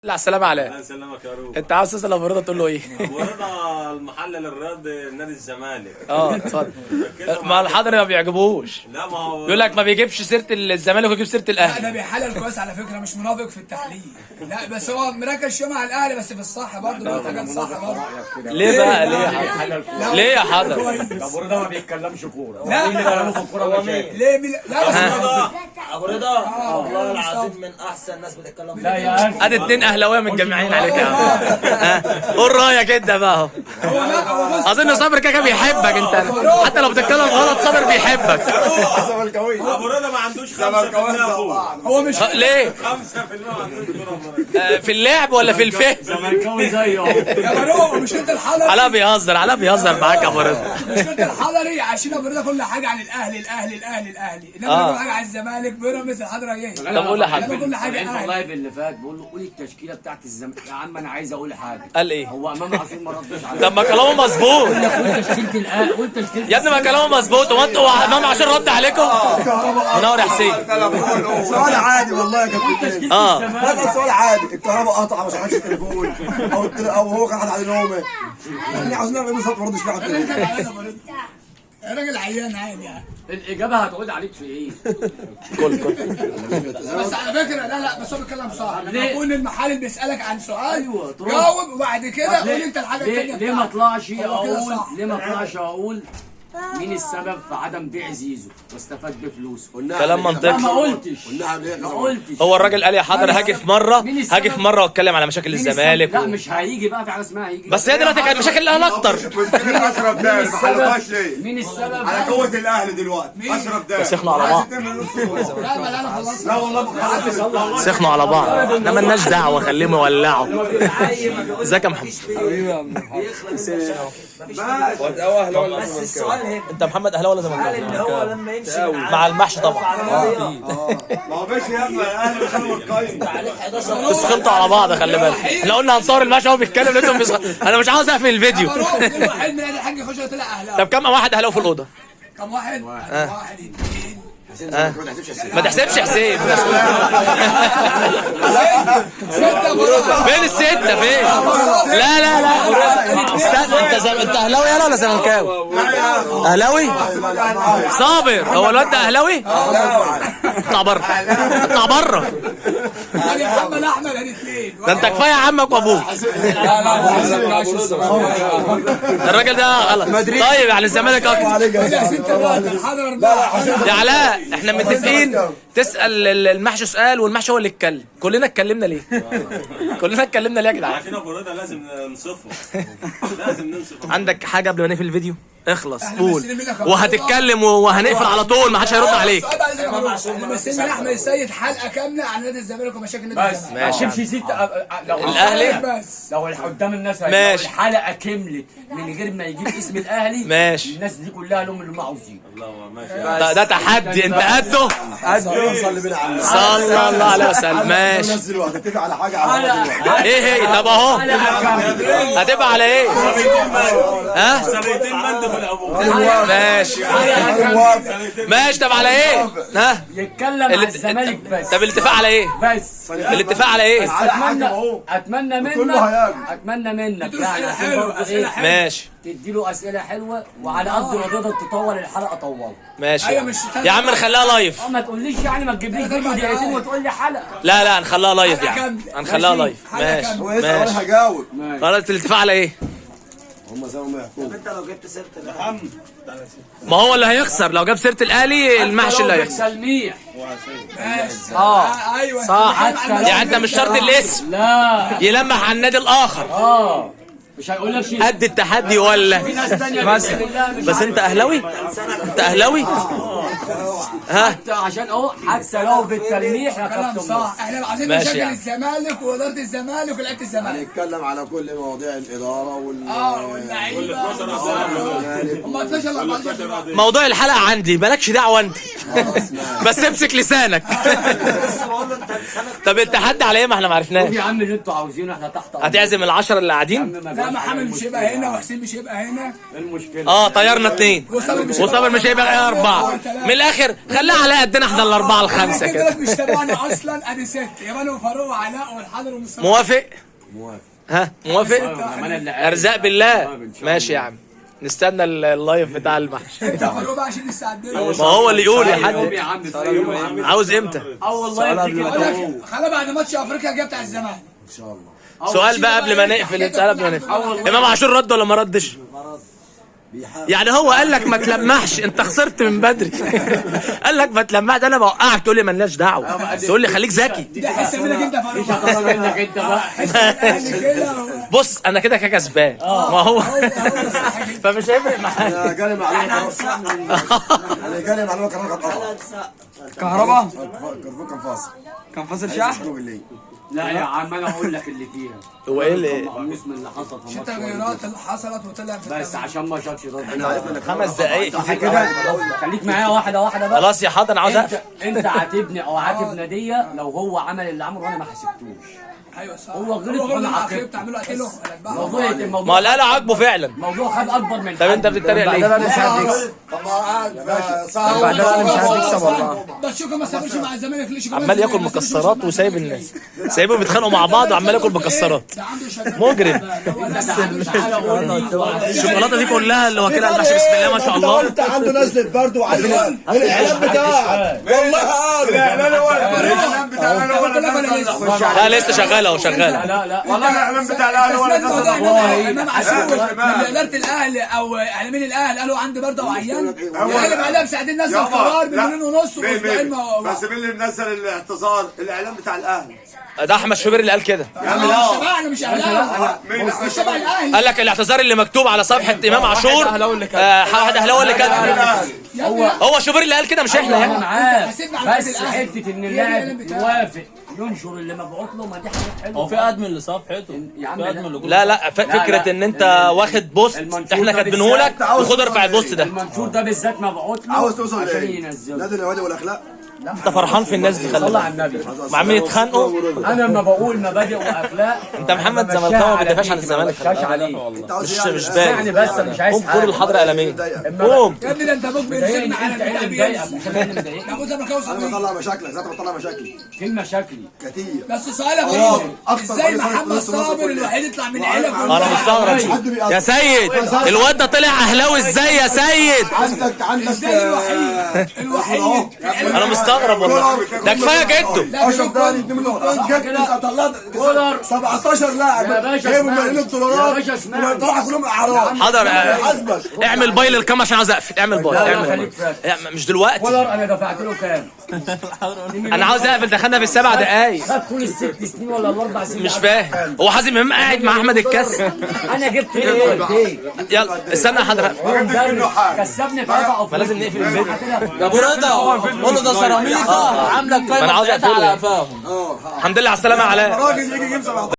لا السلام عليك. الله يسلمك يا روح. انت عاوز تسال ابو رضا تقول له ايه؟ ابو رضا المحلل الرياضي نادي الزمالك. اتفضل. ما الحضري ما بيعجبوش. لا ما هو يقول لك ما بيجيبش سيره الزمالك ويجيب سيره لا الاهلي. ده بيحلل كويس على فكره، مش منافق في التحليل. لا بس هو مركز شويه مع الاهلي بس في الصح برضه، بيقول حاجات صح برضه. ليه بقى؟ ليه يا حضري؟ ليه يا حضري؟ ابو رضا ما بيتكلمش كوره. لا. مين اللي كلامه في الكوره مشاكل؟ ليه لا بس ابو رضا والله العظيم من احسن الناس بتتكلم لا يا اخي ادي اتنين اهلاويه متجمعين عليك يا عم. قول رايك انت بقى اهو. هو بص اظن صابر كده بيحبك انت، حتى لو بتتكلم غلط صابر بيحبك. ابو رضا ما عندوش 5% اخوه. هو مش ليه؟ 5% ما عندوش كوره. في اللعب ولا في الفهم؟ زملكاوي زيه اهو. يا مروه مشكله الحضري. علاء بيهزر معاك يا ابو رضا. مشكله الحضري عشان ابو رضا كل حاجه عن الاهلي انما كل حاجه عن الزمالك بيراميدز الحضري ايه؟ طب قول لحضرتك. كل حاجه سمعت اهلي. اللايف اللي فات بقول له قول التشكيله بتاعت الزمالك يا عم، انا عايز اقول حاجه. قال ايه؟ هو امام عاشور ما ردش عليه. طب ما كلامه مظبوط قول تشكيله الاهلي، قول تشكيله يا ابني، ما كلامه مظبوط. هو انتوا امام عاشور رد عليكم؟ منور يا حسين. سؤال عادي والله يا كابتن. لا كان سؤال عادي، الكهرباء قطع ما شغلش التليفون او هو كان حاطط على نومه. يعني عاوزين نعمل بالظبط ما ردش فيه على التليفون. راجل عيان عادي يعني. الاجابه هتعود عليك في ايه؟ كل بس على فكره لا بس هو بيتكلم صح. لما ليه؟ يكون المحلل بيسالك عن سؤال أيوة، ترد. جاوب وبعد كده قول انت الحاجه الثانيه ليه ما اطلعش هو كده اقول صح. اقول مين السبب في عدم بيع زيزو واستفاد بفلوسه؟ كلام لا منطقي. ما قلتش ما قلتش. هو الراجل قال يا حضر هاجي في مره واتكلم على مشاكل مين الزمالك السبب؟ لا مش هيجي بقى في حاجه اسمها هيجي. بس هي دلوقتي كانت مشاكل الاهلي اكتر. مشكلة أشرف داس ما حلقهاش ليه؟ مين السبب؟ على قوة الأهلي دلوقتي أشرف داس. سخنوا على بعض. لا ما انا خلصت. لا والله ما خلصت. سخنوا على بعض. احنا مالناش دعوه، خليهم يولعوا. ازيك يا محمد؟ بس السؤال هنا انت محمد اهلاوي ولا هل زملكاوي؟ ان هو لما يمشي مع المحشي طبعا. ما هو ماشي يا ابني الأهلي خلوا القايمة. عليك 11 سخنتوا على بعض، خلي بالك. احنا قلنا هنصور المحشي وهو بيتكلم لقيتهم انا مش عاوز اقفل الفيديو. بروح كل واحد من الحاج يخش طلع اهلاوي. طب كم واحد اهلاوي في الاوضه؟ كم واحد؟ واحد اثنين ما تحسبش حسين. ستة بروح. فين الستة فين؟ لا استنى، انت اهلاوي يالا ولا زملكاوي؟ اهلاوي؟ صابر هو الواد ده اهلاوي؟ اطلع بره اطلع بره. ادي محمد احمد ادي اثنين. ده انت كفايه عمك وابوك. الراجل ده غلط. طيب يعني الزمالك اكتر. يا ستة بقى الحضر اربعة. يا علاء احنا متفقين تسال المحشي سؤال والمحشي هو اللي يتكلم. كلنا اتكلمنا ليه؟ كلنا اتكلمنا ليه يا جدعان؟ عشان ابو رضا لازم ننصفه. لازم ننصفه. عندك حاجه قبل ما نقفل الفيديو؟ اخلص قول وهتتكلم وهنقفل على طول، ما حدش هيرد عليك. مثلنا احمد السيد حلقه كامله عن نادي الزمالك ومشاكل نادي بس الزمالك. ما تمشي ست لو الاهلي بس لو قدام الناس ماشي. لو الحلقه كملت من غير ما يجيب اسم الاهلي ماشي. الناس دي كلها لهم اللي هم عاوزينه. الله ماشي. ده تحدي، انت قده. صلي بينا على صلى الله عليه وسلم. ماشي. نزل وهتتفق على حاجة على ايه هي؟ طب اهو هتبقى على ايه؟ ها؟ سنتين مند في الابو. ماشي ماشي. طب على ايه؟ ها؟ يتكلم على الزمالك بس. طب الاتفاق على ايه؟ بس الاتفاق على ايه؟ اتمنى منك تدرس يعني أسئلة عشان حلوة، برضه أسئلة ايه حلوة. ماشي تديله اسئله حلوه وعلى قد ما تقدر تطول الحلقه طولها. ماشي أيوة مش يا عم نخليها لايف. ما تقوليش يعني ما تجيبليش فيديو دقيقتين وتقول لي حلقه. لا هنخليها لايف يعني. هنخليها لايف. ماشي ويسأل وانا هجاوب. خلاص الاتفاق على ايه؟ هم زي ما يحكوا. انت لو جبت سيره الاهلي ما هو اللي هيخسر لو جاب سيره الاهلي المحشي اللي هيخسر. تلميح. ايوه صح. يعني انت مش شرط الاسم لا يلمح على النادي الاخر. مش هيقول لك شيء. قد التحدي ولا في ناس تانية مثلا. بس انت اهلاوي؟ انت اهلاوي؟ ها؟ عشان اهو حتى لو بالتلميح يا كلام كابتن صح. احنا عايزين ماشي نشغل يعني. الزمالك واداره الزمالك ولعيبه الزمالك. هنتكلم على كل مواضيع الإدارة واللعيبه هم 12 14 موضوع الحلقه عندي مالكش دعوه انت. بس امسك لسانك. لسه بقول له انت لسانك. طب التحدي على ايه؟ ما احنا ما عرفناش. يا عم اللي انتوا عاوزينه احنا تحت أمرك. هتعزم العشرة اللي قاعدين؟ لا محمد مش هيبقى هنا وحسين مش هيبقى هنا. المشكله طيرنا 2 وصابر مش هيبقى 4 من الاخر. صابر خليها على قدنا احنا الاربعه الخمسه كده كده. مش تبعني اصلا، ادي 6 ايمان وفاروق وعلاء والحضر ومصطفى. موافق؟ ها موافق؟ أنا اللي عارف. ارزاق بالله. إن شاء الله. ماشي يا عم، نستنى اللايف بتاع المحشي. انت فاروق بقى عشان لسه عدينا. ما هو اللي يقول يا يوم حد. يا عم في يوم يا عم. عاوز امتى؟ والله يديك بقول الدور. لك خلي بعد ماتش افريقيا جاي بتاع الزمالك. ان شاء الله. سؤال بقى قبل ما نقفل، سؤال قبل ما نقفل. امام عاشور رد ولا ما ردش؟ يعني هو قال لك ما تلمحش، انت خسرت من بدري. قال لك ما تلمحش، انا بوقعك تقول لي مالناش دعوه، تقول لي خليك ذكي. ده حس منك انت يا فاروق. خلاص منك انت بقى. حس الاهلي كده. بص انا كده كسبان، ما هو فمش هيفرق معايا. انا جالي معلومه انا جالي معلومه كمان كانت قطع. كهرباء كرفور كان فاصل. كان فاصل شحن. شنو بالليل؟ لا يا عم انا اقول لك اللي فيها. هو ايه اللي مقموص من اللي حصل في مش ماتش التغييرات اللي حصلت وطلع في بس عشان ما شافش احنا عرفنا انك 5 دقايق كده. خليك معايا واحده واحده بقى. خلاص يا حاضر، انا عاوز انت اقفل. انت عاتبني او عاتب ناديه لو هو عمل اللي عمله وانا ما حسبتوش. ايوه صح. هو غلط غلط وأنا مع عاقبته. اخيه بتعمله قتله. موضوع ما الموضوع القلق عاجبه فعلا. الموضوع خد اكبر من طب انت بتتريق ليه؟ طب ما قاعد صاحب بعد كده مش هتكسب والله. باتشوكا ما سافرش مع الزمالك ليش؟ عمال ياكل مكسرات وسايب الناس، سايبهم بيتخانقوا مع بعض وعمال ياكل مكسرات. ده عنده شغال. مجرم. تعالى قول لي. الشوكولاته دي كلها اللي واكلها المحشي، بسم الله ما شاء الله. انت عنده نزله برد وعايز الاعلام بتاعك والله الاعلان بتاع الاهلي هو اللي لا لسه شغاله اهو شغاله. لا والله الاعلان بتاع الاهلي هو اللي نزل امام عاشور من اداره الاهلي او اعلاميين الاهلي قالوا عندي برده وعيان. يقلب عليها بساعتين نزل قرار بمليون ونص واسبوعين بس مين اللي منزل الاعتذار؟ الاعلان بتاع الاهلي. ده احمد شوبير اللي قال كده. مش تبعنا مش اهلاوي مش تبع الاهلي. قال لك الاعتذار اللي مكتوب على صفحه امام عاشور واحد اهلاوي اللي كتب. هو شوبير اللي قال كده مش احنا انا يعني. معاك حاسبنا على بس الأهلي. حته ان اللاعب يوافق ينشر اللي مبعوث له، ما دي حاجه حلوه. هو في ادمن لصفحته. يا عم في ادمن لجروب. لا فكره ان انت واخد بوست المنشور احنا ده كاتبينه لك بالذات. وخد ارفع البوست ده. المنشور ده بالذات مبعوث له عاوز توصل عشان لايه؟ ينزله. نادي النوادي والاخلاق. انت فرحان في الناس دي، خلي صلى على بالك. النبي. عمالين يتخانقوا. انا لما بقول مبادئ واخلاق انت محمد زملكاوي ما بتدافعش عن الزمالك. ما بشجعش عليه. انت عاوز مش ايه باين. يعني؟ بس أنا مش عايز قوم خد حاجة. الحضره قلمين. قوم. يا ابني ده انت ابوك بيمسكنا على انت ايه اللي البتاع مضايقك؟ مش انا اللي مضايقك. ابو زملكاوي انا صديق. بطلع مشاكلك ذات بطلع مشاكلي فين مشاكلي؟ كتير. بس سؤال يا فاروق، أكتر ازاي واحد محمد نص نص صابر كل الوحيد يطلع من عيله انا كلها؟ مستغرب يا سيد، الواد ده طلع اهلاوي ازاي يا سيد؟ عندك ازاي الوحيد الوحيد انا مستغرب والله، ده كفايه جده. اشرف داني 2 مليون جبت طلعت 17 يا لاعب باشا جايبوا اسمعني. ملايين يا الدولارات باشا اسمعني. وطلعوا كلهم اعراض. حاضر حاسبك. اعمل باي للكام عشان عاوز اقفل. اعمل باي. لا، اعمل خليك باي. فاكر. مش دلوقتي، كولر انا دفعت له كام؟ انا عاوز اقفل. دخلنا في ال7 دقايق. خد طول ال6 سنين ولا ال4 سنين؟ مش فاهم. هو حازم امام قاعد مع احمد الكاس. انا جبت ايه؟ يلا استنى يا حضرتك. كسبني في 4 ما لازم نقفل الفيديو. ده ابو رضا قول له ده سيراميكا عامله ما انا القايمه عاوز بتاعتها أقفله. على قفاهم. الحمد لله على السلامه يا علاء. راجل يجي يجيب 17